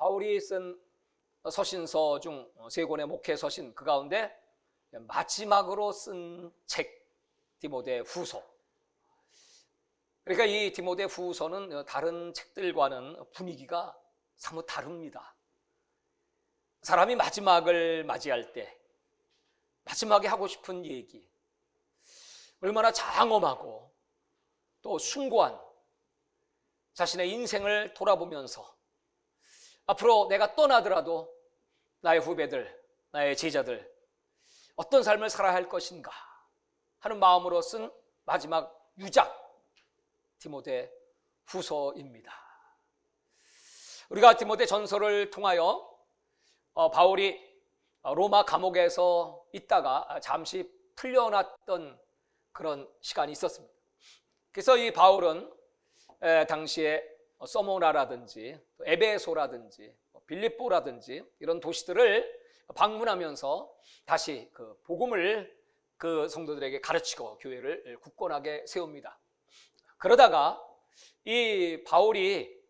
바울이 쓴 서신서 중 세 권의 목회 서신 그 가운데 마지막으로 쓴 책 디모데 후서. 그러니까 이 디모데 후서는 다른 책들과는 분위기가 사뭇 다릅니다. 사람이 마지막을 맞이할 때 마지막에 하고 싶은 얘기, 얼마나 장엄하고 또 숭고한 자신의 인생을 돌아보면서 앞으로 내가 떠나더라도 나의 후배들, 나의 제자들 어떤 삶을 살아야 할 것인가 하는 마음으로 쓴 마지막 유작 디모데 후서입니다. 우리가 디모데 전서를 통하여 바울이 로마 감옥에서 있다가 잠시 풀려났던 그런 시간이 있었습니다. 그래서 이 바울은 당시에 서모나라든지 에베소라든지 빌립보라든지 이런 도시들을 방문하면서 다시 그 복음을 그 성도들에게 가르치고 교회를 굳건하게 세웁니다. 그러다가 이 바울이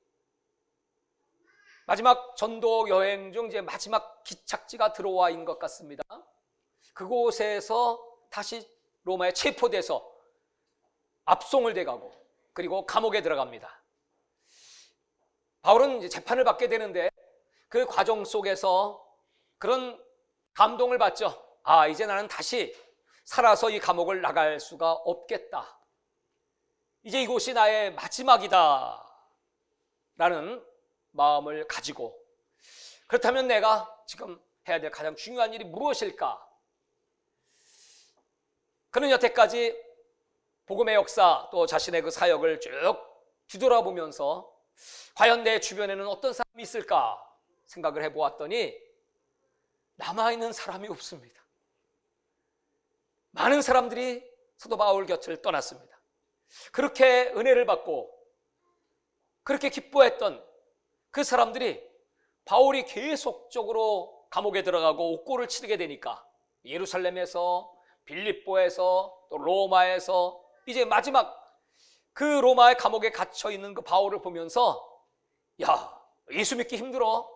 마지막 전도 여행 중 이제 마지막 기착지가 들어와 있는 것 같습니다. 그곳에서 다시 로마에 체포돼서 압송을 돼가고 그리고 감옥에 들어갑니다. 바울은 이제 재판을 받게 되는데 그 과정 속에서 그런 감동을 받죠. 아, 이제 나는 다시 살아서 이 감옥을 나갈 수가 없겠다. 이제 이곳이 나의 마지막이다 라는 마음을 가지고, 그렇다면 내가 지금 해야 될 가장 중요한 일이 무엇일까? 그는 여태까지 복음의 역사 또 자신의 그 사역을 쭉 뒤돌아보면서 과연 내 주변에는 어떤 사람이 있을까 생각을 해보았더니 남아있는 사람이 없습니다. 많은 사람들이 사도 바울 곁을 떠났습니다. 그렇게 은혜를 받고 그렇게 기뻐했던 그 사람들이 바울이 계속적으로 감옥에 들어가고 옥고를 치르게 되니까 예루살렘에서 빌립보에서 또 로마에서 이제 마지막 그 로마의 감옥에 갇혀있는 그 바울을 보면서 야, 예수 믿기 힘들어.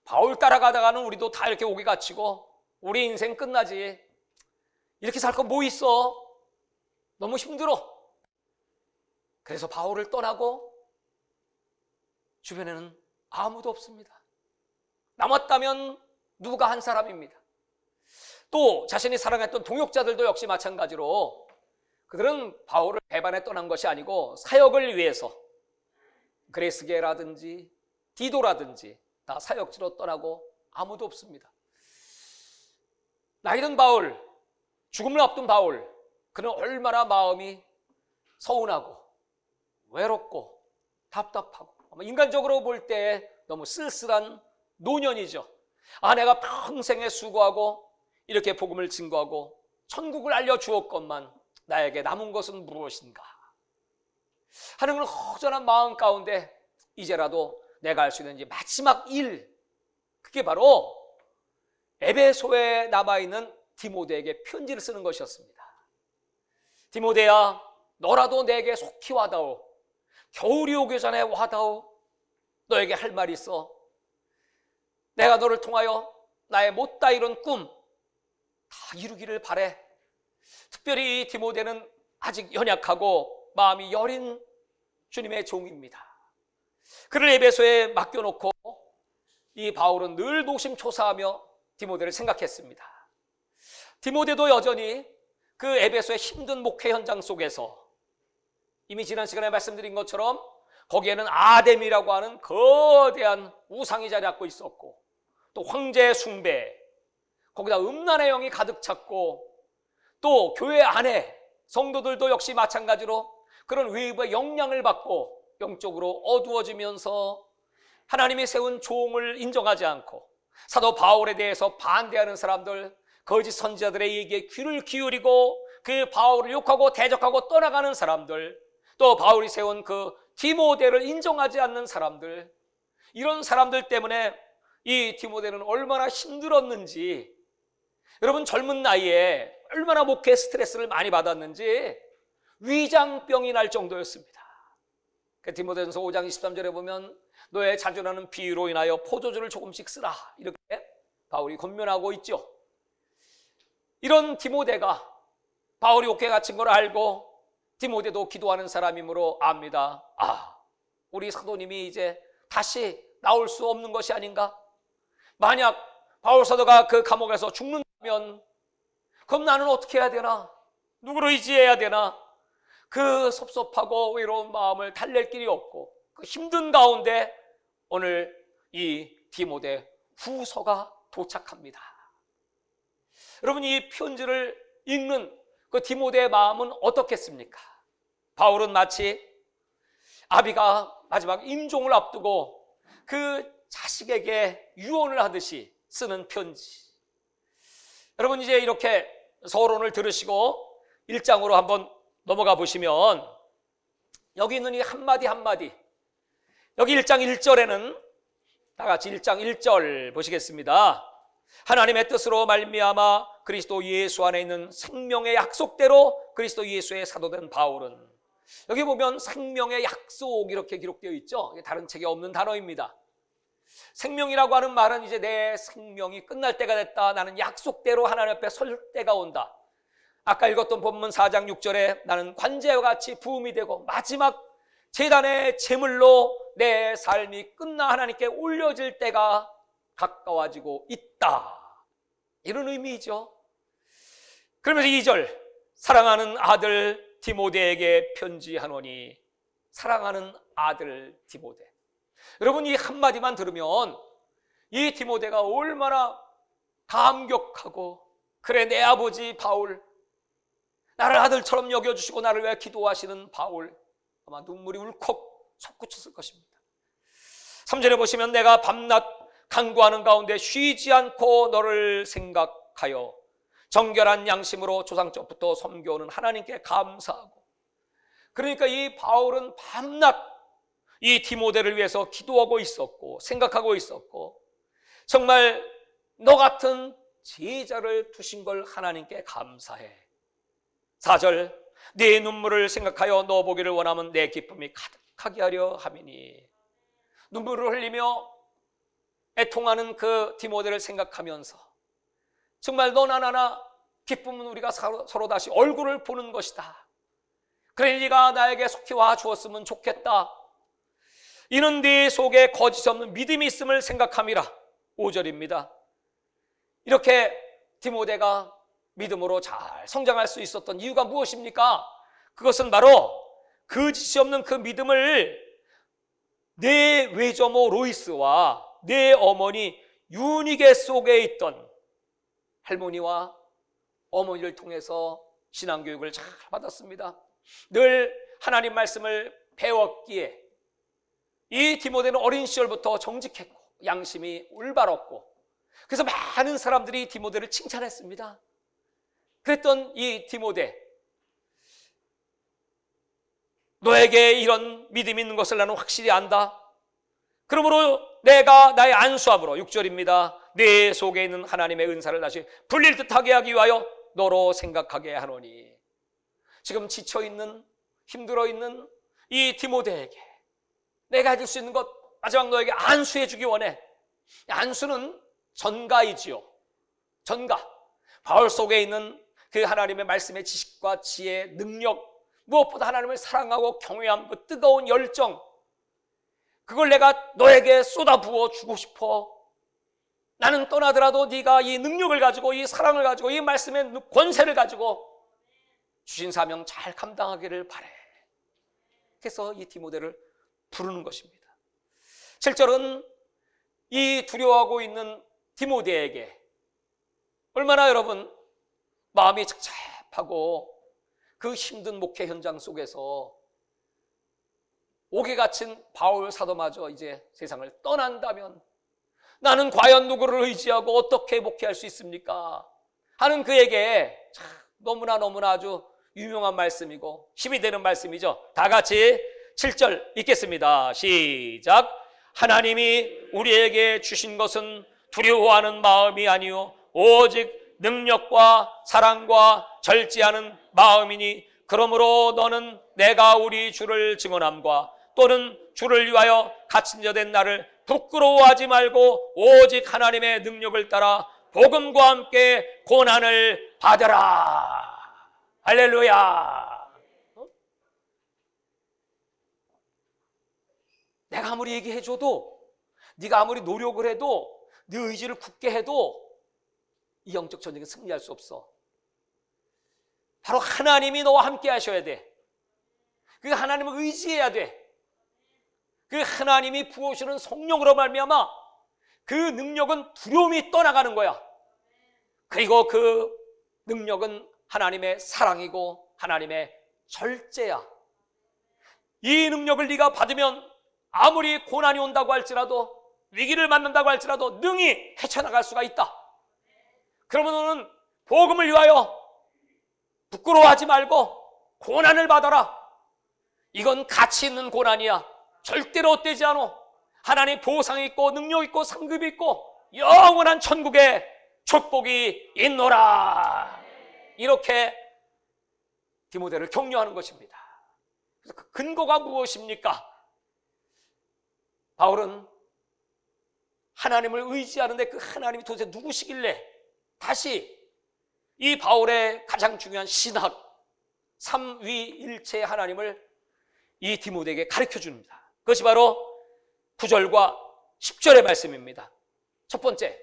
바울 따라가다가는 우리도 다 이렇게 옥에 갇히고 우리 인생 끝나지. 이렇게 살 거 뭐 있어? 너무 힘들어. 그래서 바울을 떠나고 주변에는 아무도 없습니다. 남았다면 누가 한 사람입니다. 또 자신이 사랑했던 동역자들도 역시 마찬가지로 그들은 바울을 배반해 떠난 것이 아니고 사역을 위해서 그레스게라든지 디도라든지 다 사역지로 떠나고 아무도 없습니다. 나이 든 바울, 죽음을 앞둔 바울, 그는 얼마나 마음이 서운하고 외롭고 답답하고 인간적으로 볼 때 너무 쓸쓸한 노년이죠. 아, 내가 평생에 수고하고 이렇게 복음을 증거하고 천국을 알려주었건만 나에게 남은 것은 무엇인가 하는 그런 허전한 마음 가운데 이제라도 내가 할 수 있는 마지막 일, 그게 바로 에베소에 남아있는 디모데에게 편지를 쓰는 것이었습니다. 디모데야, 너라도 내게 속히 와다오. 겨울이 오기 전에 와다오. 너에게 할 말이 있어. 내가 너를 통하여 나의 못다 이룬 꿈 다 이루기를 바래. 특별히 이 디모데는 아직 연약하고 마음이 여린 주님의 종입니다. 그를 에베소에 맡겨놓고 이 바울은 늘 노심초사하며 디모데를 생각했습니다. 디모데도 여전히 그 에베소의 힘든 목회 현장 속에서 이미 지난 시간에 말씀드린 것처럼 거기에는 아뎀이라고 하는 거대한 우상이 자리 잡고 있었고 또 황제 숭배, 거기다 음란의 영이 가득 찼고 또 교회 안에 성도들도 역시 마찬가지로 그런 외부의 영향을 받고 영적으로 어두워지면서 하나님이 세운 종을 인정하지 않고 사도 바울에 대해서 반대하는 사람들, 거짓 선지자들의 얘기에 귀를 기울이고 그 바울을 욕하고 대적하고 떠나가는 사람들, 또 바울이 세운 그 디모데를 인정하지 않는 사람들, 이런 사람들 때문에 이 디모데는 얼마나 힘들었는지, 여러분 젊은 나이에 얼마나 목회 스트레스를 많이 받았는지 위장병이 날 정도였습니다. 디모데전서 5장 23절에 보면 너의 자주 나는 비위로 인하여 포도주를 조금씩 쓰라, 이렇게 바울이 권면하고 있죠. 이런 디모데가 바울이 옥에 갇힌 걸 알고 디모데도 기도하는 사람이므로 압니다. 우리 사도님이 이제 다시 나올 수 없는 것이 아닌가? 만약 바울 사도가 그 감옥에서 죽는다면 그럼 나는 어떻게 해야 되나? 누구를 의지해야 되나? 그 섭섭하고 외로운 마음을 달랠 길이 없고 그 힘든 가운데 오늘 이 디모데 후서가 도착합니다. 여러분, 이 편지를 읽는 그 디모데의 마음은 어떻겠습니까? 바울은 마치 아비가 마지막 임종을 앞두고 그 자식에게 유언을 하듯이 쓰는 편지. 여러분, 이제 이렇게 서론을 들으시고 1장으로 한번 넘어가 보시면 여기 있는 이 한마디 한마디, 여기 1장 1절에는 다 같이 1장 1절 보시겠습니다. 하나님의 뜻으로 말미암아 그리스도 예수 안에 있는 생명의 약속대로 그리스도 예수의 사도된 바울은, 여기 보면 생명의 약속 이렇게 기록되어 있죠. 다른 책에 없는 단어입니다. 생명이라고 하는 말은 이제 내 생명이 끝날 때가 됐다, 나는 약속대로 하나님 앞에 설 때가 온다. 아까 읽었던 본문 4장 6절에 나는 관제와 같이 부음이 되고 마지막 제단의 제물로 내 삶이 끝나 하나님께 올려질 때가 가까워지고 있다, 이런 의미이죠. 그러면서 2절, 사랑하는 아들 디모데에게 편지하노니, 사랑하는 아들 디모데. 여러분, 이 한마디만 들으면 이 디모데가 얼마나 감격하고, 그래 내 아버지 바울, 나를 아들처럼 여겨주시고 나를 위해 기도하시는 바울, 아마 눈물이 울컥 솟구쳤을 것입니다. 3절에 보시면 내가 밤낮 간구하는 가운데 쉬지 않고 너를 생각하여 정결한 양심으로 조상적부터 섬겨오는 하나님께 감사하고. 그러니까 이 바울은 밤낮 이 디모데를 위해서 기도하고 있었고 생각하고 있었고, 정말 너 같은 제자를 두신 걸 하나님께 감사해. 4절, 네 눈물을 생각하여 너 보기를 원하면 내 기쁨이 가득하게 하려 함이니. 눈물을 흘리며 애통하는 그 디모데를 생각하면서 정말 너나 나나 기쁨은 우리가 서로 다시 얼굴을 보는 것이다. 그래 네가 나에게 속히 와 주었으면 좋겠다. 이는 네 속에 거짓 없는 믿음이 있음을 생각함이라. 5절입니다. 이렇게 디모데가 믿음으로 잘 성장할 수 있었던 이유가 무엇입니까? 그것은 바로 거짓이 없는 그 믿음을 내 외조모 로이스와 내 어머니 유니게 속에 있던 할머니와 어머니를 통해서 신앙교육을 잘 받았습니다. 늘 하나님 말씀을 배웠기에 이 디모데는 어린 시절부터 정직했고 양심이 올바랐고, 그래서 많은 사람들이 디모데를 칭찬했습니다. 그랬던 이 디모데, 너에게 이런 믿음이 있는 것을 나는 확실히 안다. 그러므로 내가 나의 안수함으로, 6절입니다. 내 속에 있는 하나님의 은사를 다시 불릴 듯하게 하기 위하여 너로 생각하게 하노니. 지금 지쳐있는, 힘들어있는 이 디모데에게 내가 해줄 수 있는 것, 마지막 너에게 안수해 주기 원해. 안수는 전가이지요. 전가. 바울 속에 있는 그 하나님의 말씀의 지식과 지혜, 능력, 무엇보다 하나님을 사랑하고 경외함, 그 뜨거운 열정, 그걸 내가 너에게 쏟아부어 주고 싶어. 나는 떠나더라도 네가 이 능력을 가지고, 이 사랑을 가지고, 이 말씀의 권세를 가지고 주신 사명 잘 감당하기를 바래. 그래서 이 디모데를 부르는 것입니다. 7절은 이 두려워하고 있는 디모데에게 얼마나 여러분 마음이 착잡하고 그 힘든 목회 현장 속에서 옥에 갇힌 바울 사도마저 이제 세상을 떠난다면 나는 과연 누구를 의지하고 어떻게 목회할 수 있습니까? 하는 그에게 너무나 아주 유명한 말씀이고 힘이 되는 말씀이죠. 다 같이 7절 읽겠습니다. 시작. 하나님이 우리에게 주신 것은 두려워하는 마음이 아니요 오직 능력과 사랑과 절제하는 마음이니, 그러므로 너는 내가 우리 주를 증언함과 또는 주를 위하여 갇힌 자 된 나를 부끄러워하지 말고 오직 하나님의 능력을 따라 복음과 함께 고난을 받으라. 할렐루야. 내가 아무리 얘기해줘도, 네가 아무리 노력을 해도, 네 의지를 굳게 해도 이 영적 전쟁에 승리할 수 없어. 바로 하나님이 너와 함께 하셔야 돼. 그 하나님을 의지해야 돼. 그 하나님이 부어주시는 성령으로 말미암아 그 능력은 두려움이 떠나가는 거야. 그리고 그 능력은 하나님의 사랑이고 하나님의 절제야. 이 능력을 네가 받으면 아무리 고난이 온다고 할지라도, 위기를 만난다고 할지라도 능히 헤쳐나갈 수가 있다. 그러면 너는 복음을 위하여 부끄러워하지 말고 고난을 받아라. 이건 가치 있는 고난이야. 절대로 헛되지 않아. 하나님의 보상이 있고 능력이 있고 상급이 있고 영원한 천국에 축복이 있노라. 이렇게 디모데를 격려하는 것입니다. 그래서 그 근거가 무엇입니까? 바울은 하나님을 의지하는데 그 하나님이 도대체 누구시길래 다시 이 바울의 가장 중요한 신학, 삼위일체의 하나님을 이 디모데에게 가르쳐 줍니다. 그것이 바로 9절과 10절의 말씀입니다. 첫 번째,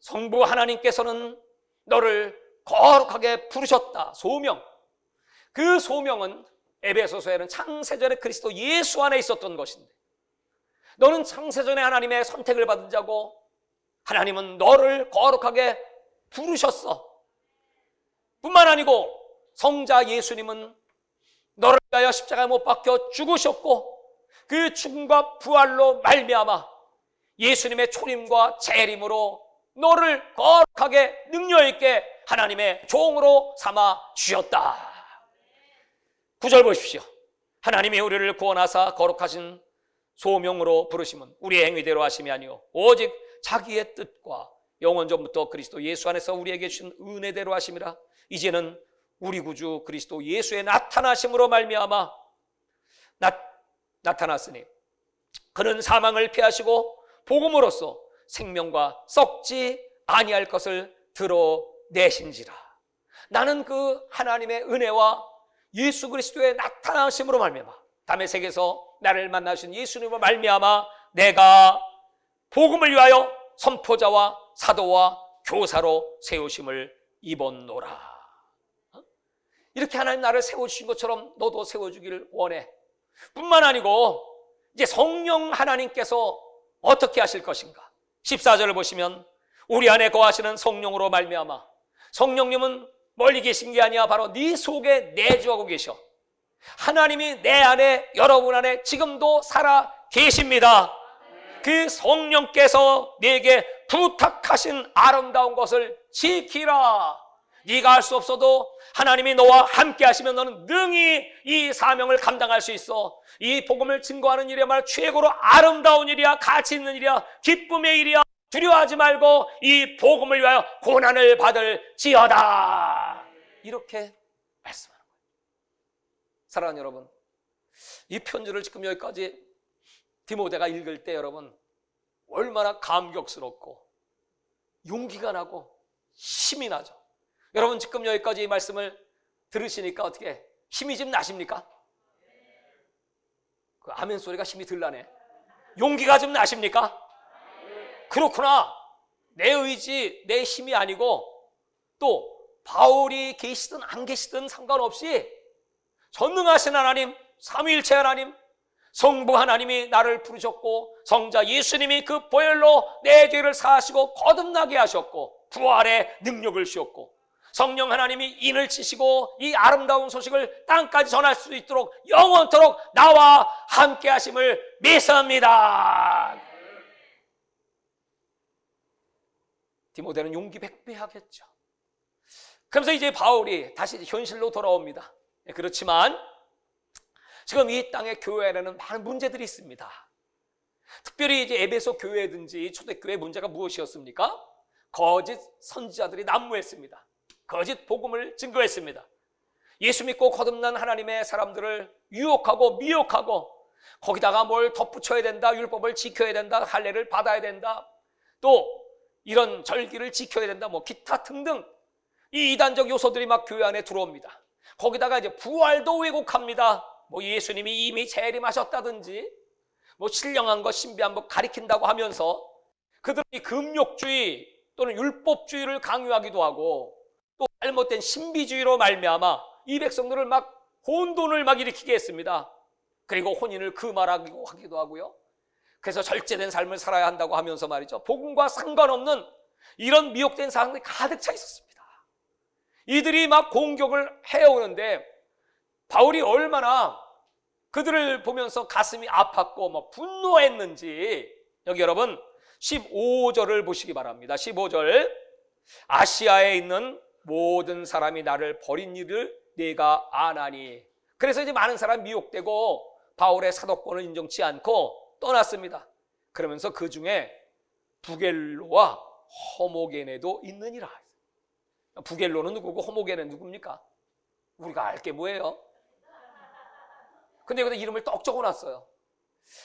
성부 하나님께서는 너를 거룩하게 부르셨다. 소명. 그 소명은 에베소서에는 창세전에 그리스도 예수 안에 있었던 것인데, 너는 창세전에 하나님의 선택을 받은 자고 하나님은 너를 거룩하게 부르셨어. 뿐만 아니고 성자 예수님은 너를 위하여 십자가에 못 박혀 죽으셨고, 그 죽음과 부활로 말미암아 예수님의 초림과 재림으로 너를 거룩하게 능력 있게 하나님의 종으로 삼아 주셨다. 9절 보십시오. 하나님이 우리를 구원하사 거룩하신 소명으로 부르심은 우리의 행위대로 하심이 아니요 오직 자기의 뜻과 영원 전부터 그리스도 예수 안에서 우리에게 주신 은혜대로 하심이라. 이제는 우리 구주 그리스도 예수의 나타나심으로 말미암아 나타났으니 그는 사망을 피하시고 복음으로써 생명과 썩지 아니할 것을 드러내신지라. 나는 그 하나님의 은혜와 예수 그리스도의 나타나심으로 말미암아 다메섹에서 나를 만나신 예수님으로 말미암아 내가 복음을 위하여 선포자와 사도와 교사로 세우심을 입었노라. 이렇게 하나님 나를 세워주신 것처럼 너도 세워주기를 원해. 뿐만 아니고 이제 성령 하나님께서 어떻게 하실 것인가. 14절을 보시면 우리 안에 거하시는 성령으로 말미암아, 성령님은 멀리 계신 게 아니야. 바로 네 속에 내주하고 계셔. 하나님이 내 안에, 여러분 안에 지금도 살아 계십니다. 그 성령께서 네게 부탁하신 아름다운 것을 지키라. 네가 할 수 없어도 하나님이 너와 함께 하시면 너는 능히 이 사명을 감당할 수 있어. 이 복음을 증거하는 일이야말로 최고로 아름다운 일이야. 가치 있는 일이야. 기쁨의 일이야. 두려워하지 말고 이 복음을 위하여 고난을 받을지어다. 이렇게 말씀하는 거예요. 사랑하는 여러분, 이 편지를 지금 여기까지 디모데가 읽을 때 여러분 얼마나 감격스럽고 용기가 나고 힘이 나죠. 여러분 지금 여기까지 이 말씀을 들으시니까 어떻게 힘이 좀 나십니까? 그 아멘 소리가 힘이 들라네. 용기가 좀 나십니까? 그렇구나. 내 의지, 내 힘이 아니고 또 바울이 계시든 안 계시든 상관없이 전능하신 하나님, 삼위일체 하나님, 성부 하나님이 나를 부르셨고 성자 예수님이 그 보혈로 내 죄를 사하시고 거듭나게 하셨고 부활의 능력을 주셨고 성령 하나님이 인을 치시고 이 아름다운 소식을 땅까지 전할 수 있도록 영원토록 나와 함께 하심을 믿습니다. 디모데는 용기 백배하겠죠. 그러면서 이제 바울이 다시 현실로 돌아옵니다. 그렇지만 지금 이 땅의 교회에는 많은 문제들이 있습니다. 특별히 이제 에베소 교회든지 초대교회 문제가 무엇이었습니까? 거짓 선지자들이 난무했습니다. 거짓 복음을 증거했습니다. 예수 믿고 거듭난 하나님의 사람들을 유혹하고 미혹하고 거기다가 뭘 덧붙여야 된다, 율법을 지켜야 된다, 할례를 받아야 된다, 또 이런 절기를 지켜야 된다, 뭐 기타 등등 이 이단적 요소들이 막 교회 안에 들어옵니다. 거기다가 이제 부활도 왜곡합니다. 뭐 예수님이 이미 재림하셨다든지 뭐 신령한 것 신비한 것 가리킨다고 하면서 그들이 금욕주의 또는 율법주의를 강요하기도 하고 또 잘못된 신비주의로 말미암아 이 백성들을 막 혼돈을 막 일으키게 했습니다. 그리고 혼인을 금하라고 하기도 하고요. 그래서 절제된 삶을 살아야 한다고 하면서 말이죠, 복음과 상관없는 이런 미혹된 사람들이 가득 차 있었습니다. 이들이 막 공격을 해오는데 바울이 얼마나 그들을 보면서 가슴이 아팠고 뭐 분노했는지 여기 여러분 15절을 보시기 바랍니다. 15절, 아시아에 있는 모든 사람이 나를 버린 일을 내가 아나니. 그래서 이제 많은 사람이 미혹되고 바울의 사도권을 인정치 않고 떠났습니다. 그러면서 그 중에 부겔로와 허모게네도 있느니라. 부겔로는 누구고 허모게네는 누굽니까? 우리가 알 게 뭐예요? 근데 여기다 이름을 떡 적어놨어요.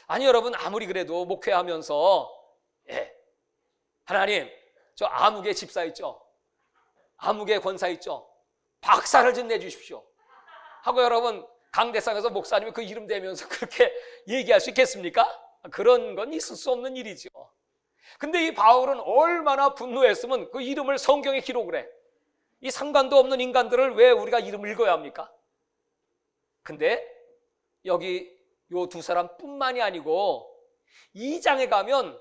아니 여러분, 아무리 그래도 목회하면서 하나님, 저 아무개 집사 있죠? 아무개 권사 있죠? 박사를 좀 내주십시오 하고 여러분 강대상에서 목사님이 그 이름 대면서 그렇게 얘기할 수 있겠습니까? 그런 건 있을 수 없는 일이죠. 근데 이 바울은 얼마나 분노했으면 그 이름을 성경에 기록을 해. 이 상관도 없는 인간들을 왜 우리가 이름을 읽어야 합니까? 근데 여기 요 두 사람뿐만이 아니고 2장에 가면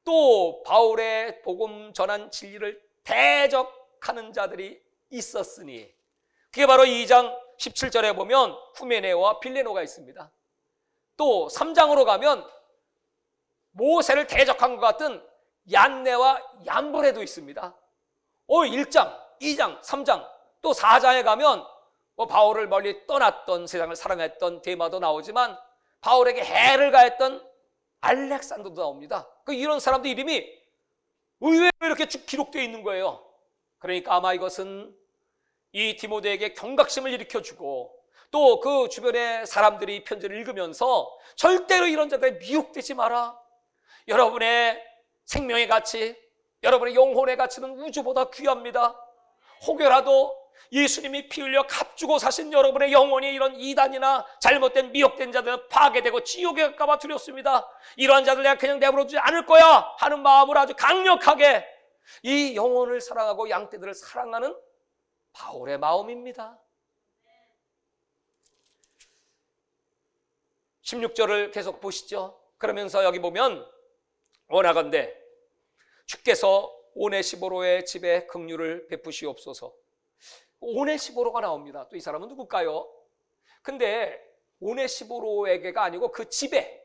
또 바울의 복음 전한 진리를 대적하는 자들이 있었으니, 그게 바로 2장 17절에 보면 후메네오와 빌레노가 있습니다. 또 3장으로 가면 모세를 대적한 것 같은 얀네와 얀브레도 있습니다. 1장, 2장, 3장, 또 4장에 가면 바울을 멀리 떠났던, 세상을 사랑했던 데마도 나오지만 바울에게 해를 가했던 알렉산더도 나옵니다. 이런 사람들 이름이 의외로 이렇게 쭉 기록되어 있는 거예요. 그러니까 아마 이것은 이 디모데에게 경각심을 일으켜주고 또 그 주변의 사람들이 편지를 읽으면서 절대로 이런 자들에 미혹되지 마라. 여러분의 생명의 가치, 여러분의 영혼의 가치는 우주보다 귀합니다. 혹여라도 예수님이 피 흘려 값주고 사신 여러분의 영혼이 이런 이단이나 잘못된 미혹된 자들은 파괴되고 지옥에 갈까봐 두렵습니다. 이러한 자들 내가 그냥 내버려두지 않을 거야 하는 마음을 아주 강력하게 이 영혼을 사랑하고 양떼들을 사랑하는 바울의 마음입니다. 16절을 계속 보시죠. 그러면서 여기 보면 원하건대 주께서 오네시보로의 집에 긍휼을 베푸시옵소서. 오네시보로가 나옵니다. 또 이 사람은 누굴까요? 근데 오네시보로에게가 아니고 그 집에,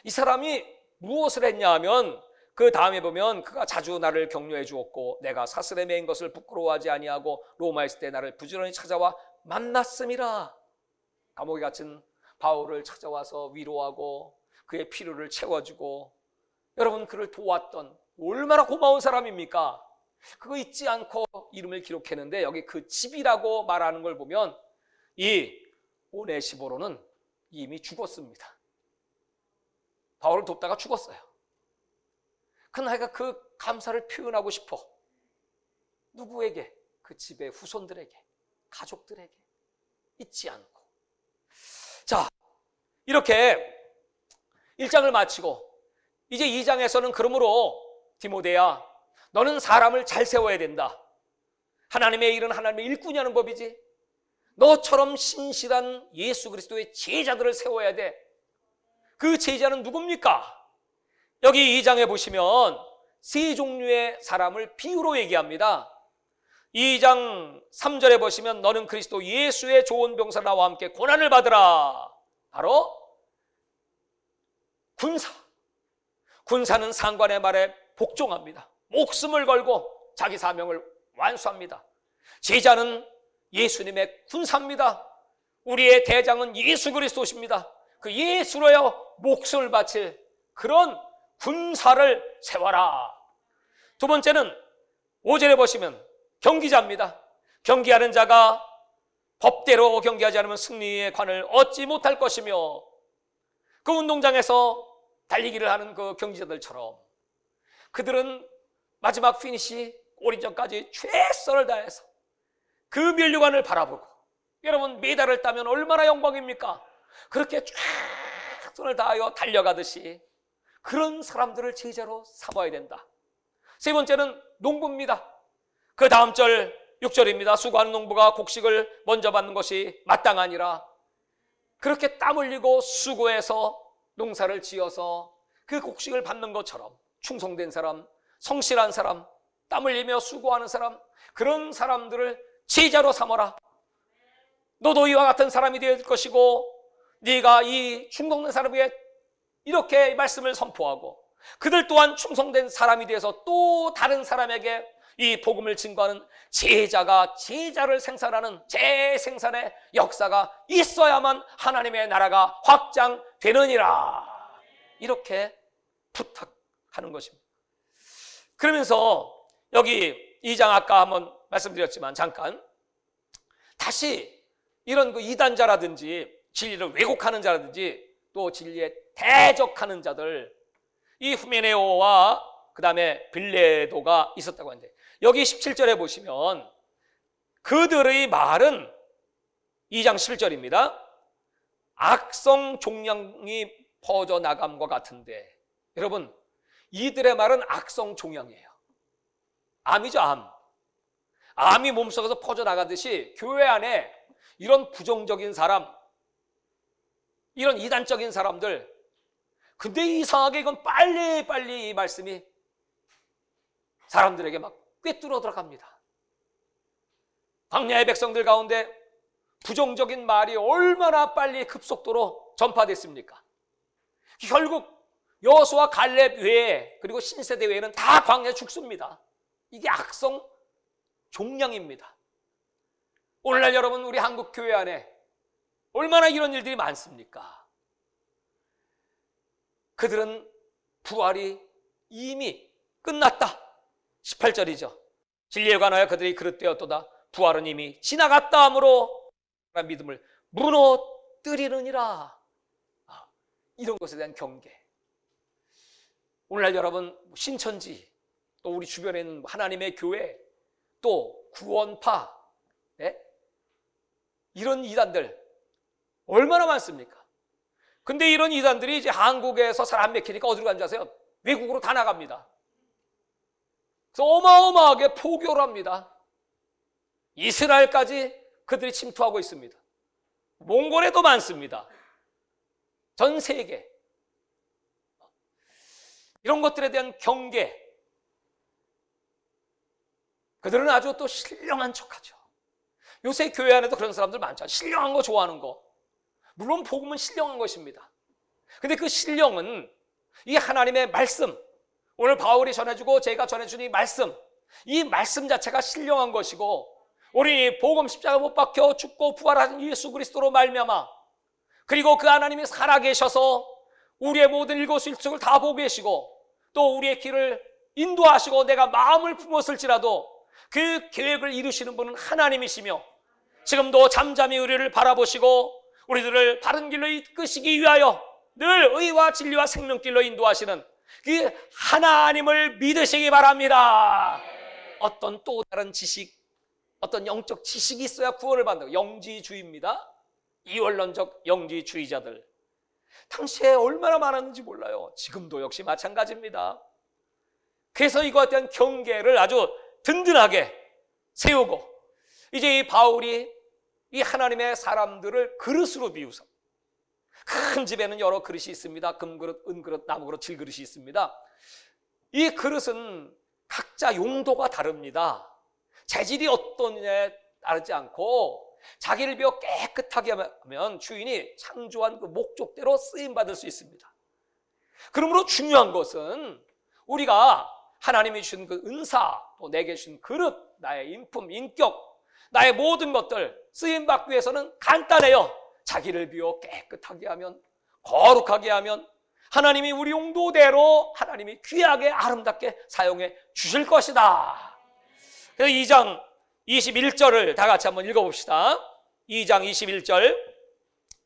이 사람이 무엇을 했냐 하면 그 다음에 보면 그가 자주 나를 격려해 주었고 내가 사슬에 매인 것을 부끄러워하지 아니하고 로마에 있을 때 나를 부지런히 찾아와 만났음이라. 감옥에 갇힌 바울을 찾아와서 위로하고 그의 필요를 채워주고 여러분 그를 도왔던 얼마나 고마운 사람입니까? 그거 잊지 않고 이름을 기록했는데 여기 그 집이라고 말하는 걸 보면 이 오네시보로는 이미 죽었습니다. 바울을 돕다가 죽었어요. 그러나 그 감사를 표현하고 싶어. 누구에게? 그 집의 후손들에게, 가족들에게 잊지 않고. 자, 이렇게 1장을 마치고 이제 2장에서는 그러므로 디모데야, 너는 사람을 잘 세워야 된다. 하나님의 일은 하나님의 일꾼이 하는 법이지. 너처럼 신실한 예수 그리스도의 제자들을 세워야 돼. 그 제자는 누굽니까? 여기 2장에 보시면 세 종류의 사람을 비유로 얘기합니다. 2장 3절에 보시면 너는 그리스도 예수의 좋은 병사 나와 함께 고난을 받으라. 바로 군사. 군사는 상관의 말에 복종합니다. 목숨을 걸고 자기 사명을 완수합니다. 제자는 예수님의 군사입니다. 우리의 대장은 예수 그리스도십니다. 그 예수로요 목숨을 바칠 그런 군사를 세워라. 두 번째는 5절에 보시면 경기자입니다. 경기하는 자가 법대로 경기하지 않으면 승리의 관을 얻지 못할 것이며 그 운동장에서 달리기를 하는 그 경기자들처럼 그들은 마지막 피니시 오리전까지 최선을 다해서 그 면류관을 바라보고, 여러분 메달을 따면 얼마나 영광입니까? 그렇게 최선을 다하여 달려가듯이 그런 사람들을 제자로 삼아야 된다. 세 번째는 농부입니다. 그 다음 절 6절입니다. 수고하는 농부가 곡식을 먼저 받는 것이 마땅하니라. 그렇게 땀 흘리고 수고해서 농사를 지어서 그 곡식을 받는 것처럼 충성된 사람, 성실한 사람, 땀 흘리며 수고하는 사람, 그런 사람들을 제자로 삼아라. 너도 이와 같은 사람이 될 것이고, 네가 이 충성된 사람에게 이렇게 말씀을 선포하고 그들 또한 충성된 사람이 되어서 또 다른 사람에게 이 복음을 증거하는 제자가 제자를 생산하는 재생산의 역사가 있어야만 하나님의 나라가 확장되느니라. 이렇게 부탁하는 것입니다. 그러면서 여기 2장 아까 한번 말씀드렸지만 잠깐 다시 이런 그 이단자라든지 진리를 왜곡하는 자라든지 또 진리에 대적하는 자들, 이 후메네오와 그 다음에 빌레도가 있었다고 하는데, 여기 17절에 보시면 그들의 말은 2장 11절입니다. 악성 종양이 퍼져나감과 같은데, 여러분 이들의 말은 악성 종양이에요. 암이죠, 암. 암이 몸속에서 퍼져나가듯이 교회 안에 이런 부정적인 사람, 이런 이단적인 사람들, 근데 이상하게 이건 빨리 이 말씀이 사람들에게 막 꿰뚫어 들어갑니다. 광야의 백성들 가운데 부정적인 말이 얼마나 빨리 급속도로 전파됐습니까? 결국 여호수아 갈렙 외에, 그리고 신세대 외에는 다 광야에 죽습니다. 이게 악성 종양입니다. 오늘날 여러분 우리 한국 교회 안에 얼마나 이런 일들이 많습니까? 그들은 부활이 이미 끝났다. 18절이죠. 진리에 관하여 그들이 그릇되었도다. 부활은 이미 지나갔다 하므로 믿음을 무너뜨리느니라. 이런 것에 대한 경계. 오늘날 여러분 신천지, 또 우리 주변에 있는 하나님의 교회, 또 구원파, 이런 이단들 얼마나 많습니까? 근데 이런 이단들이 이제 한국에서 잘 안 맥히니까 어디로 간지 아세요? 외국으로 다 나갑니다. 그래서 어마어마하게 포교를 합니다. 이스라엘까지 그들이 침투하고 있습니다. 몽골에도 많습니다. 전 세계. 이런 것들에 대한 경계. 그들은 아주 또 신령한 척하죠. 요새 교회 안에도 그런 사람들 많죠. 신령한 거 좋아하는 거. 물론 복음은 신령한 것입니다. 근데 그 신령은 이 하나님의 말씀, 오늘 바울이 전해주고 제가 전해준 이 말씀 자체가 신령한 것이고, 우리 복음 십자가 못 박혀 죽고 부활하신 예수 그리스도로 말미암아, 그리고 그 하나님이 살아계셔서 우리의 모든 일거수일투족을 다 보고 계시고 또 우리의 길을 인도하시고 내가 마음을 품었을지라도 그 계획을 이루시는 분은 하나님이시며, 지금도 잠잠히 우리를 바라보시고 우리들을 바른 길로 이끄시기 위하여 늘 의와 진리와 생명길로 인도하시는 그 하나님을 믿으시기 바랍니다. 어떤 또 다른 지식, 어떤 영적 지식이 있어야 구원을 받는다. 영지주의입니다. 이원론적 영지주의자들. 당시에 얼마나 많았는지 몰라요. 지금도 역시 마찬가지입니다. 그래서 이거에 대한 경계를 아주 든든하게 세우고, 이제 이 바울이 이 하나님의 사람들을 그릇으로 비유서, 큰 집에는 여러 그릇이 있습니다. 금그릇, 은그릇, 나무그릇, 질그릇이 있습니다. 이 그릇은 각자 용도가 다릅니다. 재질이 어떠냐에 따르지 않고 자기를 비워 깨끗하게 하면 주인이 창조한 그 목적대로 쓰임받을 수 있습니다. 그러므로 중요한 것은 우리가 하나님이 주신 그 은사, 또 내게 주신 그릇, 나의 인품, 인격, 나의 모든 것들 쓰임받기 위해서는 간단해요. 자기를 비워 깨끗하게 하면, 거룩하게 하면 하나님이 우리 용도대로 하나님이 귀하게 아름답게 사용해 주실 것이다. 그래서 2장 21절을 다 같이 한번 읽어봅시다. 2장 21절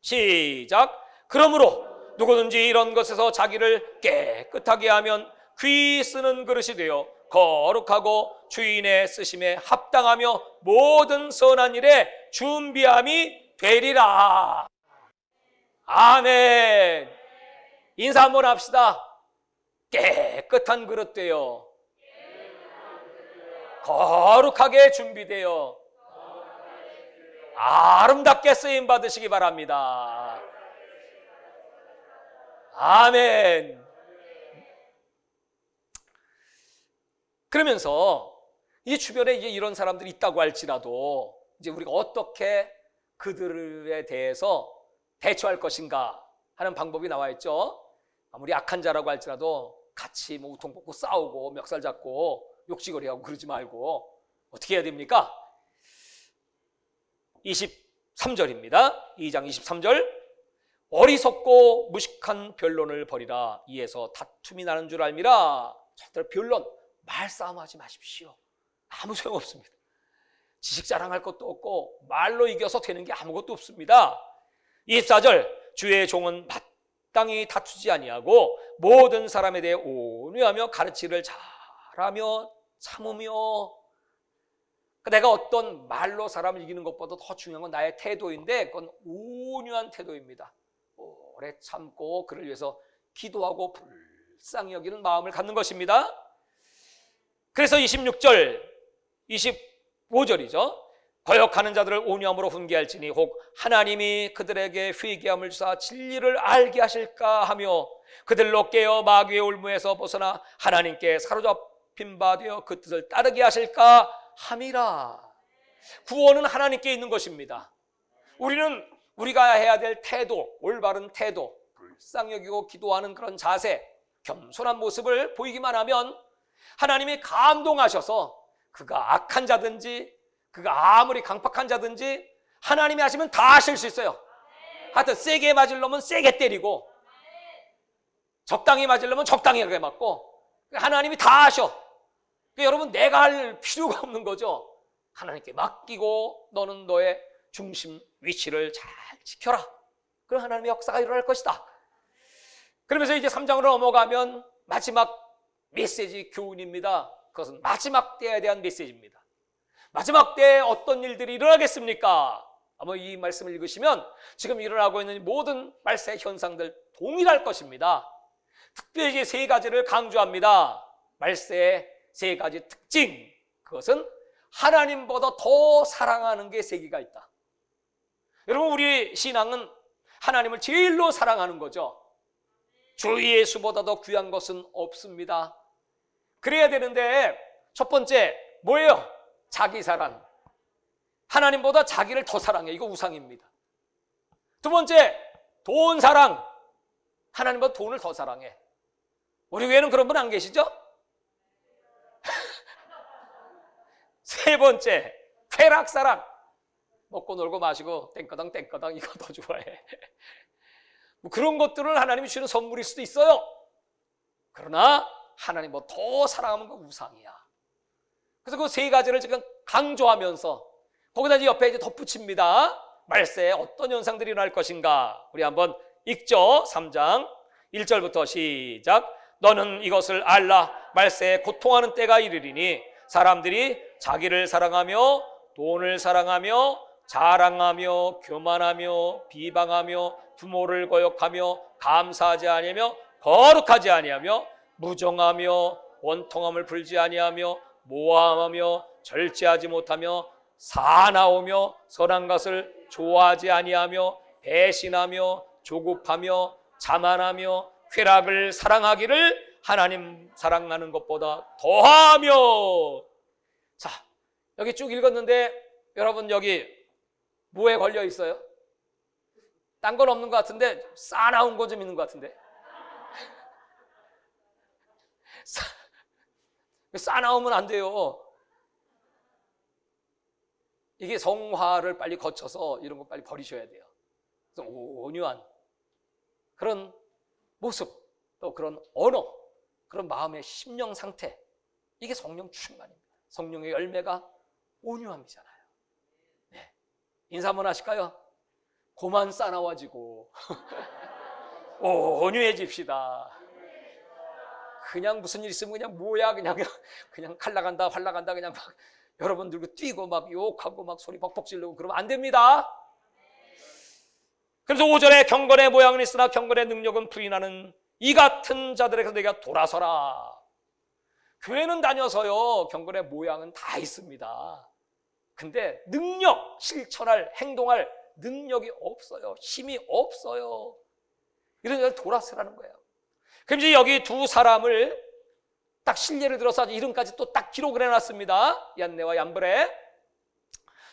시작. 그러므로 누구든지 이런 것에서 자기를 깨끗하게 하면 귀 쓰는 그릇이 되어 거룩하고 주인의 쓰심에 합당하며 모든 선한 일에 준비함이 되리라. 아멘. 인사 한번 합시다. 깨끗한 그릇 되어 거룩하게 준비되어 아름답게 쓰임 받으시기 바랍니다. 아멘. 그러면서 이 주변에 이제 이런 사람들이 있다고 할지라도 이제 우리가 어떻게 그들에 대해서 대처할 것인가 하는 방법이 나와 있죠. 아무리 악한 자라고 할지라도 같이 뭐 우통 뽑고 싸우고 멱살 잡고 욕지거리하고 그러지 말고 어떻게 해야 됩니까? 23절입니다. 2장 23절. 어리석고 무식한 변론을 벌이라. 이에서 다툼이 나는 줄 알미라. 절대로 변론, 말싸움하지 마십시오. 아무 소용없습니다. 지식 자랑할 것도 없고 말로 이겨서 되는 게 아무것도 없습니다. 24절. 주의 종은 마땅히 다투지 아니하고 모든 사람에 대해 온유하며 가르치기를 잘하며 참으며. 내가 어떤 말로 사람을 이기는 것보다 더 중요한 건 나의 태도인데 그건 온유한 태도입니다. 오래 참고 그를 위해서 기도하고 불쌍히 여기는 마음을 갖는 것입니다. 그래서 26절, 25절이죠. 거역하는 자들을 온유함으로 훈계할지니 혹 하나님이 그들에게 회개함을 주사 진리를 알게 하실까 하며 그들로 깨어 마귀의 올무에서 벗어나 하나님께 사로잡힌 바 되어 그 뜻을 따르게 하실까 함이라. 구원은 하나님께 있는 것입니다. 우리는 우리가 해야 될 태도, 올바른 태도, 불쌍히 여기고 기도하는 그런 자세, 겸손한 모습을 보이기만 하면 하나님이 감동하셔서 그가 악한 자든지 그가 아무리 강팍한 자든지 하나님이 하시면 다 하실 수 있어요. 하여튼 세게 맞을 놈은 세게 때리고 적당히 맞을 놈은 적당히 맞고 하나님이 다 하셔. 여러분 내가 할 필요가 없는 거죠. 하나님께 맡기고 너는 너의 중심 위치를 잘 지켜라. 그럼 하나님의 역사가 일어날 것이다. 그러면서 이제 3장으로 넘어가면 마지막 메시지 교훈입니다. 그것은 마지막 때에 대한 메시지입니다. 마지막 때에 어떤 일들이 일어나겠습니까? 아마 이 말씀을 읽으시면 지금 일어나고 있는 모든 말세 현상들 동일할 것입니다. 특별히 세 가지를 강조합니다. 말세의 세 가지 특징. 그것은 하나님보다 더 사랑하는 게 세 개가 있다. 여러분 우리 신앙은 하나님을 제일로 사랑하는 거죠. 주 예수보다 더 귀한 것은 없습니다. 그래야 되는데 첫 번째 뭐예요? 자기 사랑. 하나님보다 자기를 더 사랑해. 이거 우상입니다. 두 번째 돈 사랑. 하나님보다 돈을 더 사랑해. 우리 교회는 그런 분 안 계시죠? 세 번째 쾌락 사랑. 먹고 놀고 마시고 땡까당 땡까당 이거 더 좋아해. 뭐 그런 것들을 하나님이 주는 선물일 수도 있어요. 그러나 하나님 뭐 더 사랑하면 그 우상이야. 그래서 그 세 가지를 지금 강조하면서 거기다 이제 옆에 이제 덧붙입니다. 말세에 어떤 현상들이 일어날 것인가. 우리 한번 읽죠. 3장 1절부터 시작. 너는 이것을 알라. 말세에 고통하는 때가 이르리니 사람들이 자기를 사랑하며 돈을 사랑하며 자랑하며 교만하며 비방하며 부모를 거역하며 감사하지 아니하며 거룩하지 아니하며 무정하며 원통함을 풀지 아니하며 모함하며 절제하지 못하며 사나우며 선한 것을 좋아하지 아니하며 배신하며 조급하며 자만하며 쾌락을 사랑하기를 하나님 사랑하는 것보다 더하며. 자, 여기 쭉 읽었는데 여러분 여기 뭐에 걸려 있어요? 딴 건 없는 것 같은데 싸나운 거 좀 있는 것 같은데. 싸나우면 안 돼요. 이게 성화를 빨리 거쳐서 이런 거 빨리 버리셔야 돼요. 그래서 온유한 그런 모습, 또 그런 언어, 그런 마음의 심령 상태, 이게 성령 충만입니다. 성령의 열매가 온유함이잖아요. 네. 인사 한번 하실까요? 고만 싸나워지고 온유해집시다. 그냥 무슨 일 있으면 그냥 뭐야 그냥 칼 나간다 활 나간다 그냥 막 여러분 들고 뛰고 막 욕하고 막 소리 벅벅 지르고 그러면 안 됩니다. 그래서 5절에 경건의 모양은 있으나 경건의 능력은 부인하는 이 같은 자들에게서 내가 돌아서라. 교회는 다녀서요 경건의 모양은 다 있습니다. 근데 능력, 실천할, 행동할 능력이 없어요. 힘이 없어요. 이런 걸 돌아서라는 거예요. 그럼 이제 여기 두 사람을 딱 실례를 들어서 아주 이름까지 또 딱 기록을 해놨습니다. 얀네와 얀브레.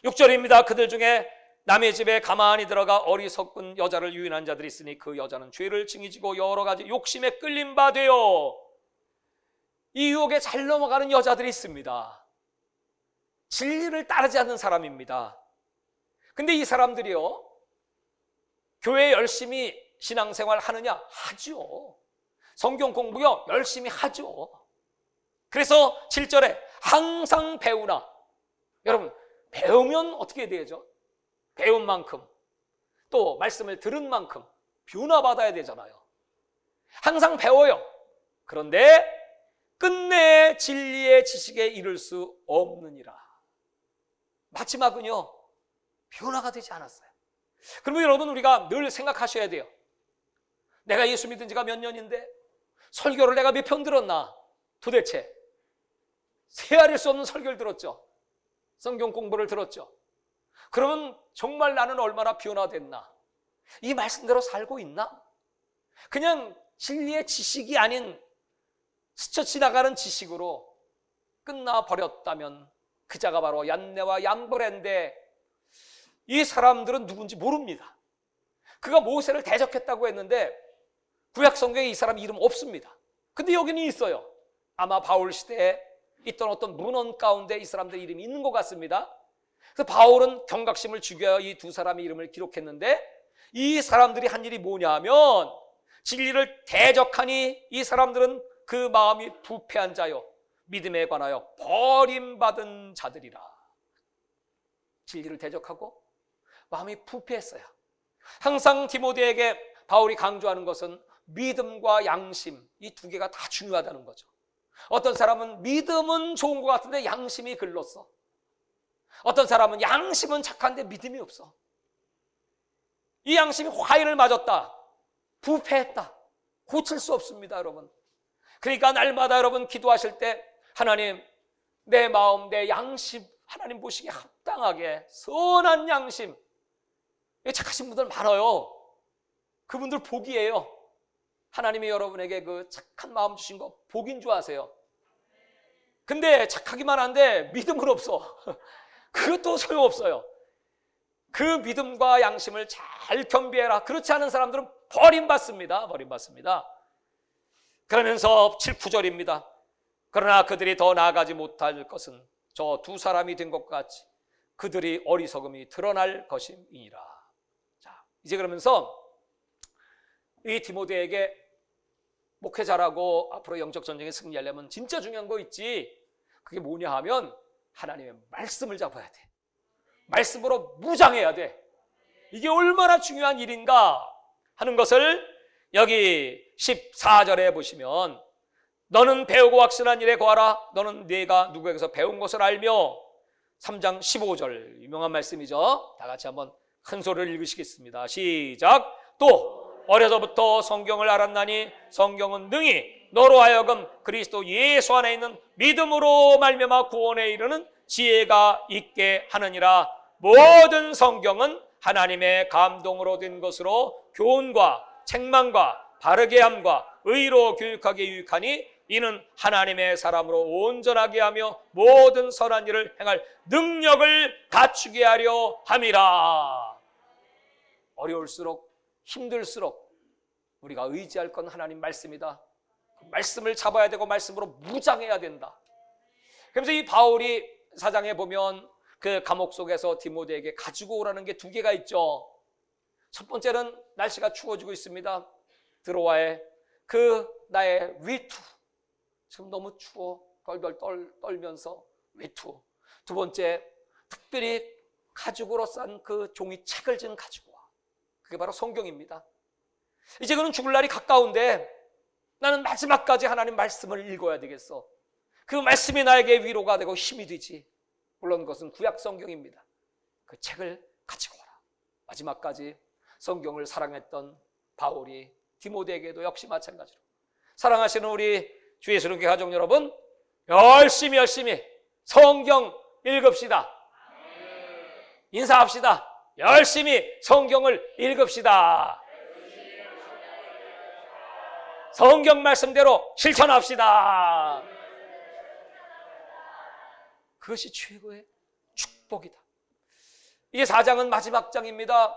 6절입니다. 그들 중에 남의 집에 가만히 들어가 어리석은 여자를 유인한 자들이 있으니 그 여자는 죄를 징이지고 여러 가지 욕심에 끌린 바 되어 이 유혹에 잘 넘어가는 여자들이 있습니다. 진리를 따르지 않는 사람입니다. 근데 이 사람들이요 교회 열심히 신앙생활 하느냐? 하죠. 성경 공부요 열심히 하죠. 그래서 7절에 항상 배우나. 여러분 배우면 어떻게 되죠? 배운 만큼 또 말씀을 들은 만큼 변화받아야 되잖아요. 항상 배워요. 그런데 끝내 진리의 지식에 이를 수 없느니라. 마지막은요 변화가 되지 않았어요. 그러면 여러분 우리가 늘 생각하셔야 돼요. 내가 예수 믿은 지가 몇 년인데 설교를 내가 몇 편 들었나? 도대체 헤아릴 수 없는 설교를 들었죠. 성경 공부를 들었죠. 그러면 정말 나는 얼마나 변화됐나? 이 말씀대로 살고 있나? 그냥 진리의 지식이 아닌 스쳐 지나가는 지식으로 끝나버렸다면 그 자가 바로 얀네와 얀브레인데 이 사람들은 누군지 모릅니다. 그가 모세를 대적했다고 했는데 구약 성경에 이 사람 이름 없습니다. 근데 여기는 있어요. 아마 바울 시대에 있던 어떤 문헌 가운데 이 사람들 이름이 있는 것 같습니다. 그래서 바울은 경각심을 죽여 이 두 사람의 이름을 기록했는데 이 사람들이 한 일이 뭐냐면 진리를 대적하니 이 사람들은 그 마음이 부패한 자요 믿음에 관하여 버림받은 자들이라. 진리를 대적하고 마음이 부패했어요. 항상 디모데에게 바울이 강조하는 것은 믿음과 양심 이 두 개가 다 중요하다는 거죠. 어떤 사람은 믿음은 좋은 것 같은데 양심이 글렀어. 어떤 사람은 양심은 착한데 믿음이 없어. 이 양심이 화인을 맞았다. 부패했다. 고칠 수 없습니다, 여러분. 그러니까 날마다 여러분 기도하실 때 하나님 내 마음, 내 양심 하나님 보시기에 합당하게 선한 양심. 착하신 분들 많아요. 그분들 복이에요. 하나님이 여러분에게 그 착한 마음 주신 거 복인 줄 아세요. 근데 착하기만 한데 믿음은 없어. 그것도 소용없어요. 그 믿음과 양심을 잘 겸비해라. 그렇지 않은 사람들은 버림받습니다. 버림받습니다. 그러면서 7, 9절입니다. 그러나 그들이 더 나아가지 못할 것은 저 두 사람이 된 것과 같이 그들이 어리석음이 드러날 것임이니라. 자, 이제 그러면서 이 디모데에게 목회자라고 앞으로 영적 전쟁에 승리하려면 진짜 중요한 거 있지. 그게 뭐냐 하면 하나님의 말씀을 잡아야 돼. 말씀으로 무장해야 돼. 이게 얼마나 중요한 일인가 하는 것을 여기 14절에 보시면 너는 배우고 확신한 일에 거하라. 너는 네가 누구에게서 배운 것을 알며 3장 15절 유명한 말씀이죠. 다 같이 한번 큰 소리를 읽으시겠습니다. 시작. 또 어려서부터 성경을 알았나니 성경은 능히 너로 하여금 그리스도 예수 안에 있는 믿음으로 말미암아 구원에 이르는 지혜가 있게 하느니라. 모든 성경은 하나님의 감동으로 된 것으로 교훈과 책망과 바르게 함과 의로 교육하게 유익하니 이는 하나님의 사람으로 온전하게 하며 모든 선한 일을 행할 능력을 갖추게 하려 함이라. 어려울수록 힘들수록 우리가 의지할 건 하나님 말씀이다. 말씀을 잡아야 되고 말씀으로 무장해야 된다. 그래서 이 바울이 사장에 보면 그 감옥 속에서 디모데에게 가지고 오라는 게 두 개가 있죠. 첫 번째는 날씨가 추워지고 있습니다. 들어와에 그 나의 위투. 지금 너무 추워. 덜덜 떨면서 위투. 두 번째, 특별히 가죽으로 싼 그 종이 책을 좀 가지고 와. 그게 바로 성경입니다. 이제 그는 죽을 날이 가까운데 나는 마지막까지 하나님 말씀을 읽어야 되겠어. 그 말씀이 나에게 위로가 되고 힘이 되지. 물론 그것은 구약 성경입니다. 그 책을 가지고 와라. 마지막까지 성경을 사랑했던 바울이 디모데에게도 역시 마찬가지로 사랑하시는 우리 주 예수 교회 가족 여러분, 열심히 성경 읽읍시다. 인사합시다. 열심히 성경을 읽읍시다. 성경 말씀대로 실천합시다. 그것이 최고의 축복이다. 이제 4장은 마지막 장입니다.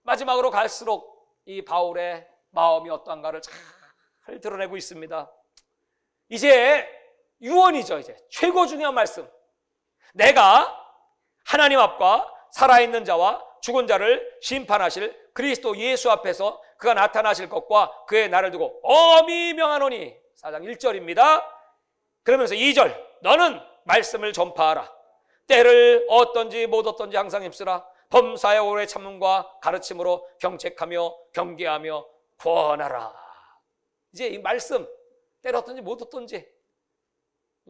마지막으로 갈수록 이 바울의 마음이 어떠한가를 잘 드러내고 있습니다. 이제 유언이죠. 이제 최고 중요한 말씀. 내가 하나님 앞과 살아있는 자와 죽은 자를 심판하실 그리스도 예수 앞에서 그가 나타나실 것과 그의 날을 두고 엄히 명하노니. 4장 1절입니다. 그러면서 2절, 너는 말씀을 전파하라. 때를 어떤지 못 어떤지 항상 힘쓰라. 범사의 오래 참음과 가르침으로 경책하며 경계하며 구원하라. 이제 이 말씀, 때를 어떤지 못 어떤지,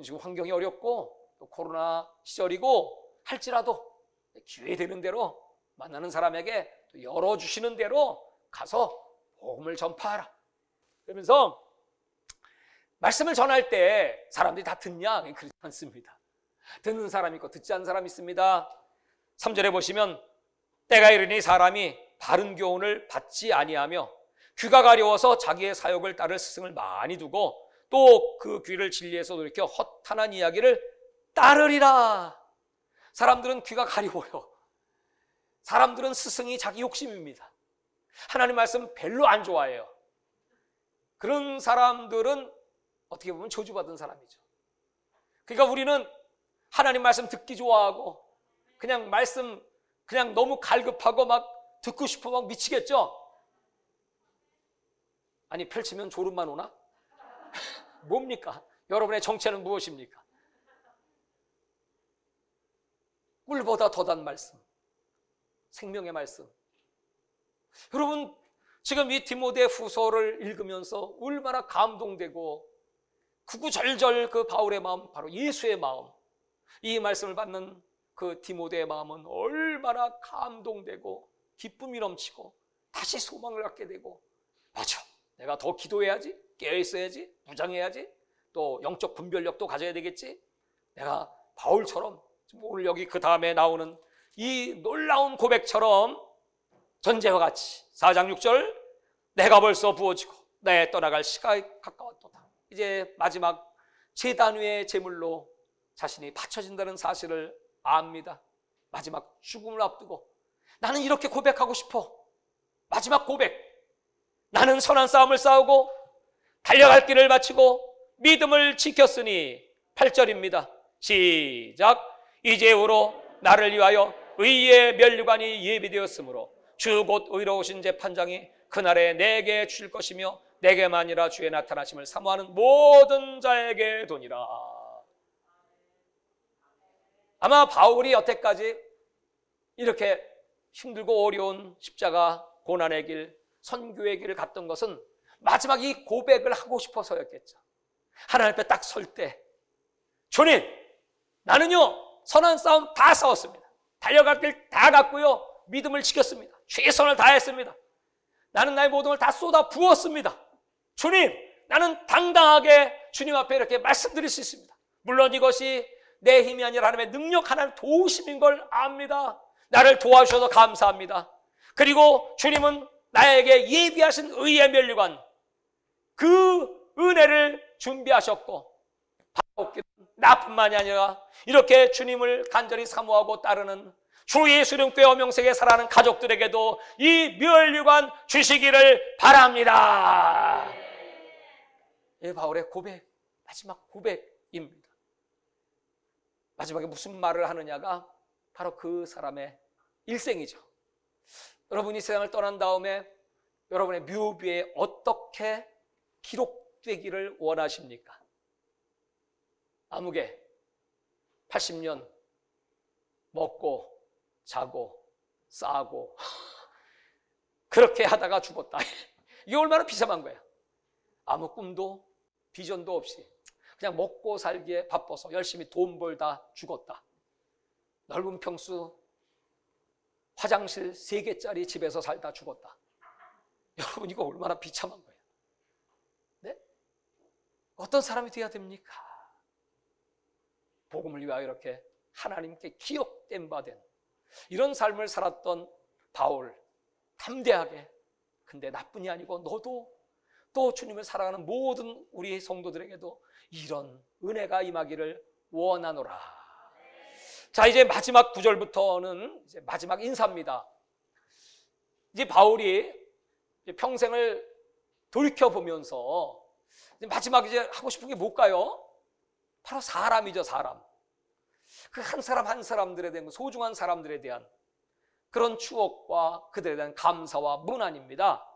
지금 환경이 어렵고 또 코로나 시절이고 할지라도 기회 되는 대로 만나는 사람에게 또 열어주시는 대로 가서 복음을 전파하라. 그러면서 말씀을 전할 때 사람들이 다 듣냐? 그렇지 않습니다. 듣는 사람이 있고 듣지 않는 사람이 있습니다. 3절에 보시면 때가 이르니 사람이 바른 교훈을 받지 아니하며 귀가 가려워서 자기의 사욕을 따를 스승을 많이 두고 또 그 귀를 진리에서 돌이켜 허탄한 이야기를 따르리라. 사람들은 귀가 가려워요. 사람들은 스승이 자기 욕심입니다. 하나님 말씀 별로 안 좋아해요. 그런 사람들은 어떻게 보면 저주받은 사람이죠. 그러니까 우리는 하나님 말씀 듣기 좋아하고 그냥 말씀 그냥 너무 갈급하고 막 듣고 싶어 막 미치겠죠? 아니 펼치면 졸음만 오나? 뭡니까? 여러분의 정체는 무엇입니까? 꿀보다 더 단 말씀, 생명의 말씀. 여러분 지금 이 디모데 후서를 읽으면서 얼마나 감동되고 구구절절 그 바울의 마음, 바로 예수의 마음, 이 말씀을 받는 그 디모데의 마음은 얼마나 감동되고 기쁨이 넘치고 다시 소망을 갖게 되고, 맞아, 내가 더 기도해야지, 깨어있어야지, 무장해야지, 또 영적 분별력도 가져야 되겠지, 내가 바울처럼 오늘 여기 그 다음에 나오는 이 놀라운 고백처럼 전제와 같이 4장 6절 내가 벌써 부어지고 내 떠나갈 시간이 가까웠도다. 이제 마지막 제단 위의 제물로 자신이 바쳐진다는 사실을 압니다. 마지막 죽음을 앞두고 나는 이렇게 고백하고 싶어. 마지막 고백. 나는 선한 싸움을 싸우고 달려갈 길을 마치고 믿음을 지켰으니 8절입니다. 시작. 이제후로 나를 위하여 의의 면류관이 예비되었으므로 주 곧 의로우신 재판장이 그날에 내게 주실 것이며 내게만이라 주의 나타나심을 사모하는 모든 자에게 도니라. 아마 바울이 여태까지 이렇게 힘들고 어려운 십자가 고난의 길, 선교의 길을 갔던 것은 마지막 이 고백을 하고 싶어서였겠죠. 하나님 앞에 딱 설 때, 주님, 나는요 선한 싸움 다 싸웠습니다. 달려갈 길 다 갔고요, 믿음을 지켰습니다. 최선을 다했습니다. 나는 나의 모든 걸 다 쏟아 부었습니다. 주님, 나는 당당하게 주님 앞에 이렇게 말씀드릴 수 있습니다. 물론 이것이 내 힘이 아니라 하나님의 능력, 하나님 도우심인 걸 압니다. 나를 도와주셔서 감사합니다. 그리고 주님은 나에게 예비하신 의의 면류관, 그 은혜를 준비하셨고, 나뿐만이 아니라 이렇게 주님을 간절히 사모하고 따르는 주 예수 이름께 어명색에 살아가는 가족들에게도 이 면류관 주시기를 바랍니다. 이 바울의 고백, 마지막 고백입니다. 마지막에 무슨 말을 하느냐가 바로 그 사람의 일생이죠. 여러분이 세상을 떠난 다음에 여러분의 묘비에 어떻게 기록되기를 원하십니까? 아무개 80년 먹고 자고 싸고 그렇게 하다가 죽었다, 이게 얼마나 비참한 거야. 아무 꿈도 비전도 없이 그냥 먹고 살기에 바빠서 열심히 돈 벌다 죽었다. 넓은 평수 화장실 3개짜리 집에서 살다 죽었다. 여러분, 이거 얼마나 비참한 거예요. 네? 어떤 사람이 돼야 됩니까? 복음을 위하여 이렇게 하나님께 기억된 바 된 이런 삶을 살았던 바울, 담대하게, 근데 나뿐이 아니고 너도 또 주님을 사랑하는 모든 우리 성도들에게도 이런 은혜가 임하기를 원하노라. 자, 이제 마지막 9절부터는 이제 마지막 인사입니다. 이제 바울이 이제 평생을 돌이켜보면서 이제 마지막 이제 하고 싶은 게 뭘까요? 바로 사람이죠, 사람. 그 한 사람 한 사람들에 대한, 소중한 사람들에 대한 그런 추억과 그들에 대한 감사와 문안입니다.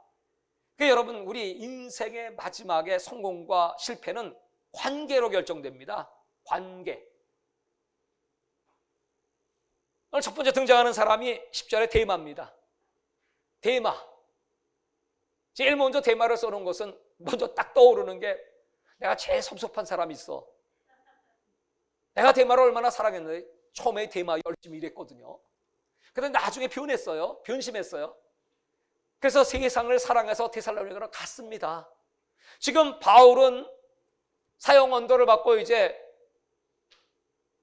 여러분, 우리 인생의 마지막에 성공과 실패는 관계로 결정됩니다. 관계. 오늘 첫 번째 등장하는 사람이 10절에 데마입니다. 데마. 제일 먼저 데마를 써놓은 것은 먼저 딱 떠오르는 게 내가 제일 섭섭한 사람이 있어. 내가 데마를 얼마나 사랑했는데 처음에 데마 열심히 일했거든요. 그런데 나중에 변했어요. 변심했어요. 그래서 세상을 사랑해서 데살로니가로 갔습니다. 지금 바울은 사형 언도를 받고 이제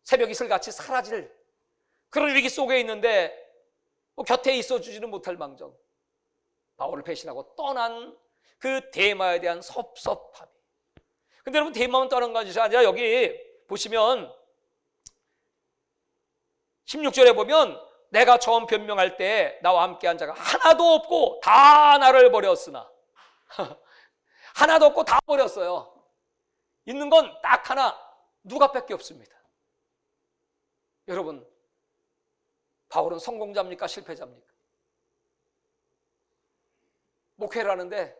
새벽 이슬같이 사라질 그런 위기 속에 있는데 곁에 있어주지는 못할 망정 바울을 배신하고 떠난 그 데마에 대한 섭섭함이. 근데 여러분, 데마만 떠난 것이 아니라 여기 보시면 16절에 보면 내가 처음 변명할 때 나와 함께한 자가 하나도 없고 다 나를 버렸으나 하나도 없고 다 버렸어요. 있는 건 딱 하나, 누가밖에 없습니다. 여러분, 바울은 성공자입니까? 실패자입니까? 목회를 하는데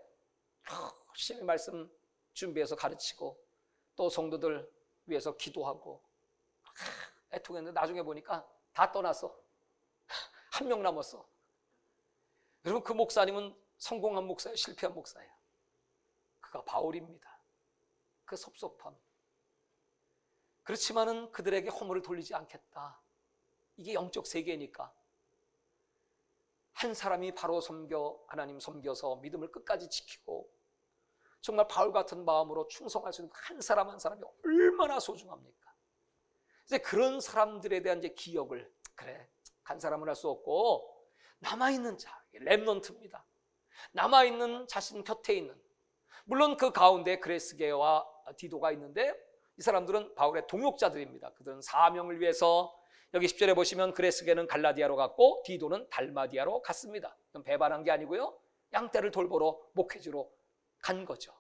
열심히 말씀 준비해서 가르치고 또 성도들 위해서 기도하고 애통했는데 나중에 보니까 다 떠났어. 한 명 남았어. 여러분, 그 목사님은 성공한 목사예요? 실패한 목사예요? 그가 바울입니다. 그 섭섭함. 그렇지만은 그들에게 허물을 돌리지 않겠다. 이게 영적 세계니까. 한 사람이 바로 하나님 섬겨서 믿음을 끝까지 지키고 정말 바울 같은 마음으로 충성할 수 있는 한 사람 한 사람이 얼마나 소중합니까? 이제 그런 사람들에 대한 이제 기억을, 그래, 간 사람은 할 수 없고 남아있는 자, 렘넌트입니다. 남아있는 자신 곁에 있는, 물론 그 가운데 그레스게와 디도가 있는데 이 사람들은 바울의 동역자들입니다. 그들은 사명을 위해서 여기 10절에 보시면 그레스게는 갈라디아로 갔고 디도는 달마디아로 갔습니다. 배반한 게 아니고요, 양떼를 돌보러 목회지로 간 거죠.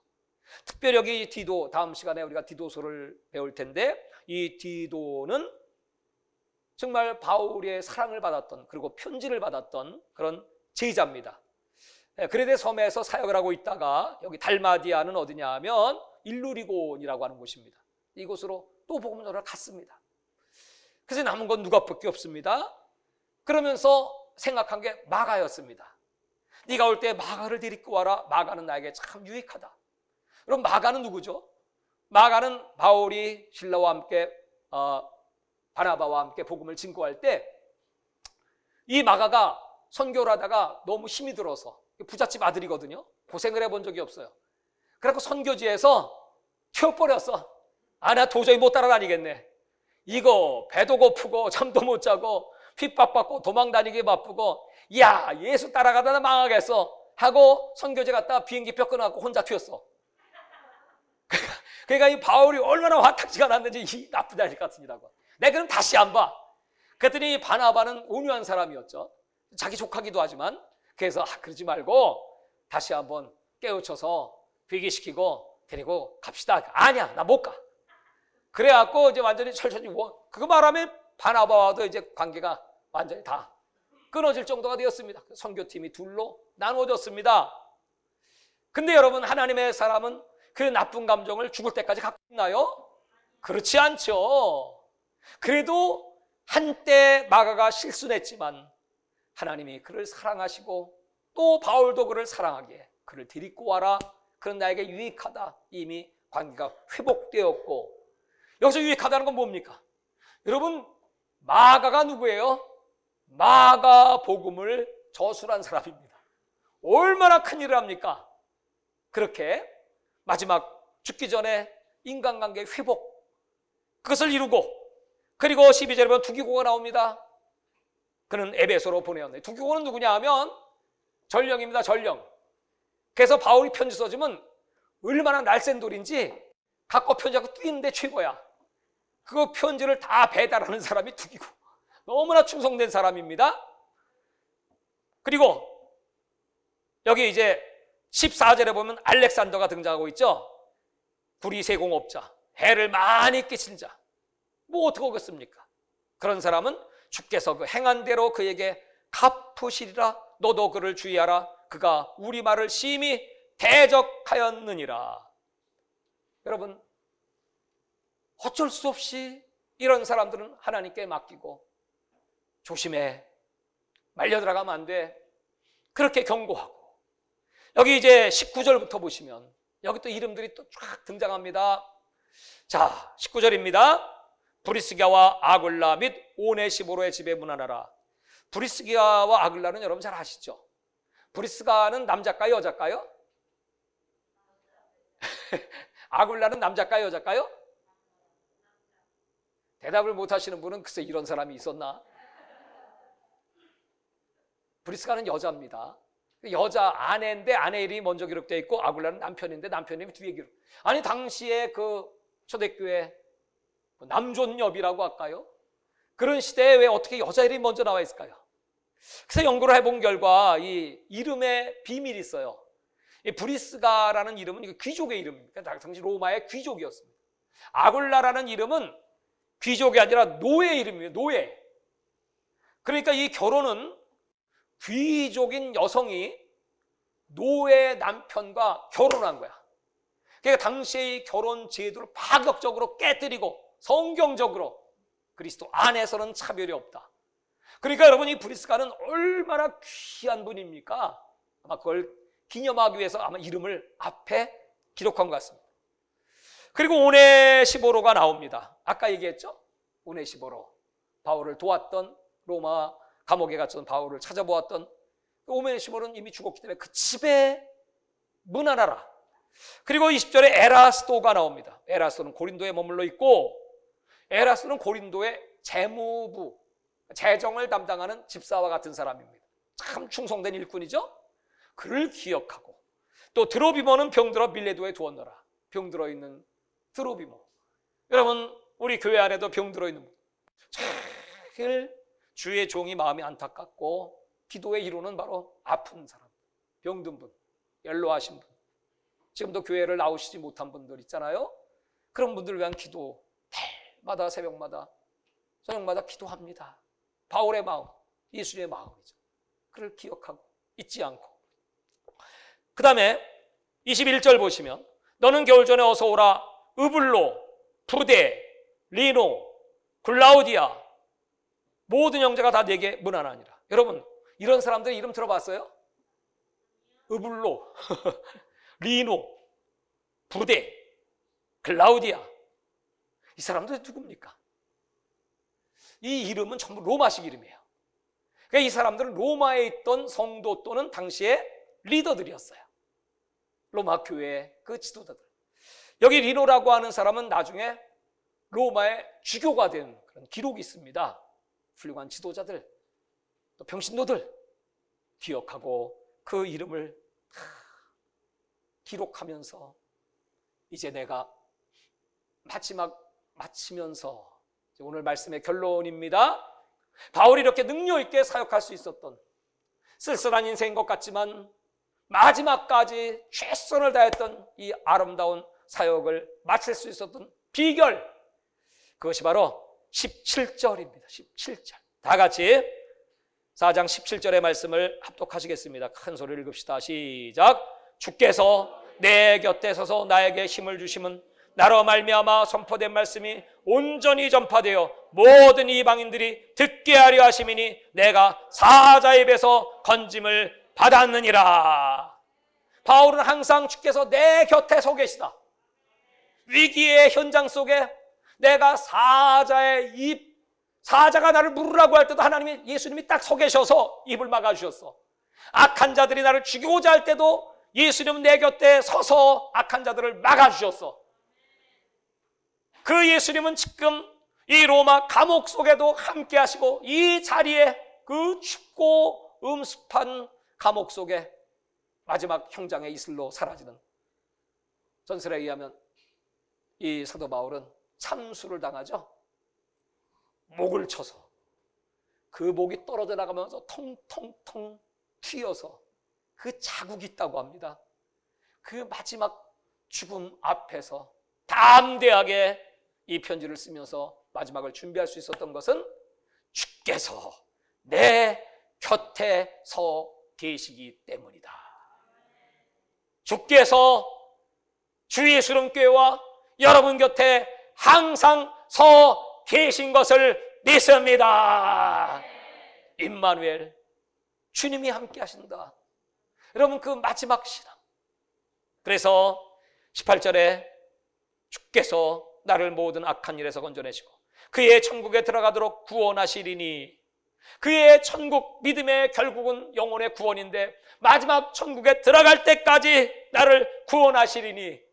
특별히 여기 디도, 다음 시간에 우리가 디도서를 배울 텐데 이 디도는 정말 바울의 사랑을 받았던, 그리고 편지를 받았던 그런 제자입니다. 그레데 섬에서 사역을 하고 있다가 여기 달마디아는 어디냐 하면 일루리곤이라고 하는 곳입니다. 이곳으로 또 복음 전하러 갔습니다. 그래서 남은 건 누가밖에 없습니다. 그러면서 생각한 게 마가였습니다. 네가 올 때 마가를 데리고 와라. 마가는 나에게 참 유익하다. 그럼 마가는 누구죠? 마가는 바울이 실라와 함께 바나바와 함께 복음을 증거할 때 이 마가가 선교를 하다가 너무 힘이 들어서, 부잣집 아들이거든요. 고생을 해본 적이 없어요. 그래서 선교지에서 튀어버렸어. 나 도저히 못 따라다니겠네. 이거 배도 고프고 잠도 못 자고 핍박받고 도망다니기 바쁘고, 야, 예수 따라가다가 망하겠어 하고 선교지 갔다가 비행기 표 끊어갖고 혼자 튀었어. 그러니까 이 바울이 얼마나 화딱지가 났는지, 이 나쁜 아이 같으니라고. 내가 그럼 다시 안 봐. 그랬더니 바나바는 온유한 사람이었죠. 자기 조카기도 하지만. 그래서 그러지 말고 다시 한번 깨우쳐서 회개시키고 데리고 갑시다. 아니야, 나 못 가. 그래갖고 이제 완전히 철저히 그거 말하면 바나바와도 이제 관계가 완전히 다 끊어질 정도가 되었습니다. 선교팀이 둘로 나누어졌습니다. 근데 여러분, 하나님의 사람은 그 나쁜 감정을 죽을 때까지 갖고 있나요? 그렇지 않죠. 그래도 한때 마가가 실수했지만 하나님이 그를 사랑하시고 또 바울도 그를 사랑하기에 그를 데리고 와라. 그는 나에게 유익하다. 이미 관계가 회복되었고, 여기서 유익하다는 건 뭡니까? 여러분, 마가가 누구예요? 마가 복음을 저술한 사람입니다. 얼마나 큰 일을 합니까? 그렇게 마지막 죽기 전에 인간관계 회복, 그것을 이루고, 그리고 12절에 보면 두기고가 나옵니다. 그는 에베소로 보내었네. 두기고는 누구냐 하면 전령입니다. 전령. 그래서 바울이 편지 써주면 얼마나 날쌘 돌인지 갖고 편지하고 뛰는데 최고야. 그 편지를 다 배달하는 사람이 두기고, 너무나 충성된 사람입니다. 그리고 여기 이제 14절에 보면 알렉산더가 등장하고 있죠. 구리 세공업자, 해를 많이 끼친 자. 뭐 어떻게 하겠습니까? 그런 사람은 주께서 그 행한 대로 그에게 갚으시리라. 너도 그를 주의하라. 그가 우리 말을 심히 대적하였느니라. 여러분, 어쩔 수 없이 이런 사람들은 하나님께 맡기고 조심해, 말려들어가면 안 돼, 그렇게 경고하고. 여기 이제 19절부터 보시면 여기 또 이름들이 또 쫙 등장합니다. 자, 19절입니다. 브리스기아와 아굴라 및 오네시모로의 집에 문안하라. 브리스기아와 아굴라는 여러분 잘 아시죠? 브리스가는 남자일까요, 여자일까요? 아굴라는 남자일까요, 여자일까요? 대답을 못 하시는 분은 글쎄 이런 사람이 있었나? 브리스가는 여자입니다. 여자 아내인데 아내 이름이 먼저 기록되어 있고, 아굴라는 남편인데 남편 이름이 뒤에 기록. 아니, 당시에 그 초대교회 남존여비라고 할까요? 그런 시대에 왜 어떻게 여자 이름이 먼저 나와 있을까요? 그래서 연구를 해본 결과 이 이름에 비밀이 있어요. 이 브리스가라는 이름은 귀족의 이름입니다. 당시 로마의 귀족이었습니다. 아굴라라는 이름은 귀족이 아니라 노예 이름이에요. 노예. 그러니까 이 결혼은 귀족인 여성이 노예 남편과 결혼한 거야. 그러니까 당시의 결혼 제도를 파격적으로 깨뜨리고 성경적으로 그리스도 안에서는 차별이 없다. 그러니까 여러분, 이 브리스가는 얼마나 귀한 분입니까? 아마 그걸 기념하기 위해서 아마 이름을 앞에 기록한 것 같습니다. 그리고 오네시모로가 나옵니다. 아까 얘기했죠? 오네시모로, 바울을 도왔던, 로마 감옥에 갇혔던 바울을 찾아보았던 오네시모로는 이미 죽었기 때문에 그 집에 문안하라. 그리고 20절에 에라스도가 나옵니다. 에라스도는 고린도에 머물러 있고, 에라스도는 고린도의 재무부, 재정을 담당하는 집사와 같은 사람입니다. 참 충성된 일꾼이죠. 그를 기억하고, 또 드로비모는 병들어 밀레도에 두었노라. 병들어 있는 드로비모. 여러분, 우리 교회 안에도 병들어 있는 분, 늘 주의 종이 마음이 안타깝고 기도의 이루는 바로 아픈 사람, 병든 분, 연로하신 분, 지금도 교회를 나오시지 못한 분들 있잖아요. 그런 분들을 위한 기도 달마다, 새벽마다, 저녁마다 기도합니다. 바울의 마음, 예수님의 마음이죠. 그를 기억하고 잊지 않고. 그 다음에 21절 보시면 너는 겨울 전에 어서 오라. 으블로, 부데, 리노, 글라우디아 모든 형제가 다 내게 문안하니라. 여러분, 이런 사람들 이름 들어봤어요? 으블로, 리노, 부데, 글라우디아. 이 사람들 누굽니까? 이 이름은 전부 로마식 이름이에요. 그러니까 이 사람들은 로마에 있던 성도 또는 당시의 리더들이었어요. 로마 교회의 그 지도자들. 여기 리노라고 하는 사람은 나중에 로마의 주교가 된 그런 기록이 있습니다. 훌륭한 지도자들, 또 병신도들 기억하고 그 이름을 기록하면서 이제 내가 마치면서 오늘 말씀의 결론입니다. 바울이 이렇게 능력 있게 사역할 수 있었던, 쓸쓸한 인생인 것 같지만 마지막까지 최선을 다했던 이 아름다운 사역을 마칠 수 있었던 비결, 그것이 바로 17절입니다. 17절. 다 같이 4장 17절의 말씀을 합독하시겠습니다. 큰 소리를 읽읍시다. 시작. 주께서 내 곁에 서서 나에게 힘을 주심은 나로 말미암아 선포된 말씀이 온전히 전파되어 모든 이방인들이 듣게 하려 하심이니 내가 사자의 입에서 건짐을 받았느니라. 바울은 항상 주께서 내 곁에 서 계시다. 위기의 현장 속에 내가 사자가 나를 물으라고 할 때도 예수님이 딱 서 계셔서 입을 막아주셨어. 악한 자들이 나를 죽이고자 할 때도 예수님은 내 곁에 서서 악한 자들을 막아주셨어. 그 예수님은 지금 이 로마 감옥 속에도 함께 하시고, 이 자리에, 그 춥고 음습한 감옥 속에 마지막 형장의 이슬로 사라지는 전설에 의하면 이 사도 바울은 참수를 당하죠. 목을 쳐서 그 목이 떨어져 나가면서 통통통 튀어서 그 자국이 있다고 합니다. 그 마지막 죽음 앞에서 담대하게 이 편지를 쓰면서 마지막을 준비할 수 있었던 것은 주께서 내 곁에 서 계시기 때문이다. 주께서 주 예수님교회와 여러분 곁에 항상 서 계신 것을 믿습니다. 임마누엘, 주님이 함께 하신다. 여러분, 그 마지막 신앙. 그래서 18절에 주께서 나를 모든 악한 일에서 건져내시고 그의 천국에 들어가도록 구원하시리니, 그의 천국, 믿음의 결국은 영혼의 구원인데 마지막 천국에 들어갈 때까지 나를 구원하시리니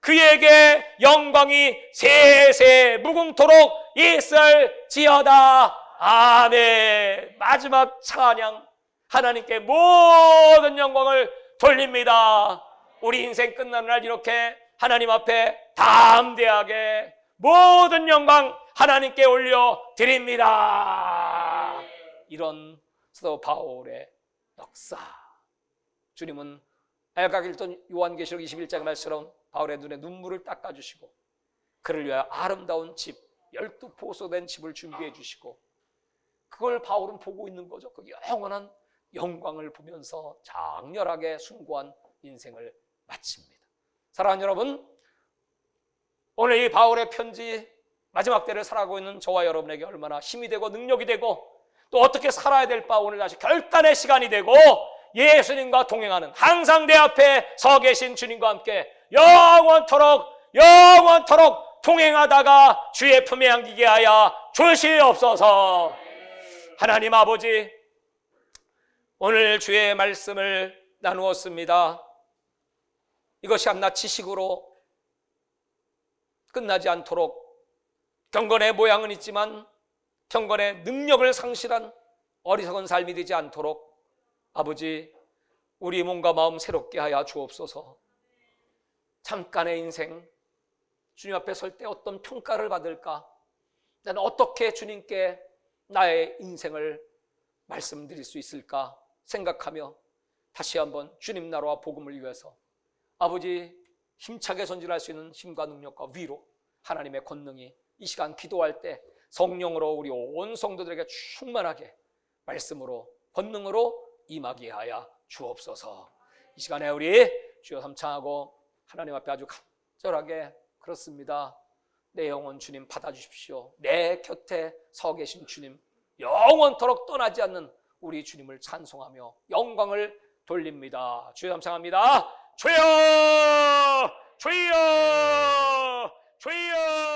그에게 영광이 세세 무궁토록 있을지어다. 아멘. 마지막 찬양, 하나님께 모든 영광을 돌립니다. 우리 인생 끝나는 날 이렇게 하나님 앞에 담대하게 모든 영광 하나님께 올려드립니다. 이런 사도 바울의 역사. 주님은 엘각 읽던 요한계시록 21장의 말씀처럼 바울의 눈에 눈물을 닦아주시고 그를 위하여 아름다운 집, 12포소된 집을 준비해 주시고, 그걸 바울은 보고 있는 거죠. 그 영원한 영광을 보면서 장렬하게 숭고한 인생을 마칩니다. 사랑하는 여러분, 오늘 이 바울의 편지 마지막 때를 살아가고 있는 저와 여러분에게 얼마나 힘이 되고 능력이 되고 또 어떻게 살아야 될 바, 오늘 다시 결단의 시간이 되고 예수님과 동행하는, 항상 내 앞에 서 계신 주님과 함께 영원토록 동행하다가 주의 품에 안기게 하여 주시옵소서. 하나님 아버지, 오늘 주의 말씀을 나누었습니다. 이것이 한낱 지식으로 끝나지 않도록, 경건의 모양은 있지만 경건의 능력을 상실한 어리석은 삶이 되지 않도록 아버지, 우리 몸과 마음 새롭게 하여 주옵소서. 잠깐의 인생, 주님 앞에 설 때 어떤 평가를 받을까? 나는 어떻게 주님께 나의 인생을 말씀드릴 수 있을까 생각하며 다시 한번 주님 나라와 복음을 위해서 아버지, 힘차게 전진할 수 있는 힘과 능력과 위로, 하나님의 권능이 이 시간 기도할 때 성령으로 우리 온 성도들에게 충만하게 말씀으로, 권능으로 임하게 하여 주옵소서. 이 시간에 우리 주여 삼창하고 하나님 앞에 아주 간절하게, 그렇습니다, 내 영혼 주님 받아주십시오. 내 곁에 서 계신 주님, 영원토록 떠나지 않는 우리 주님을 찬송하며 영광을 돌립니다. 주여 감사합니다. 주여, 주여, 주여.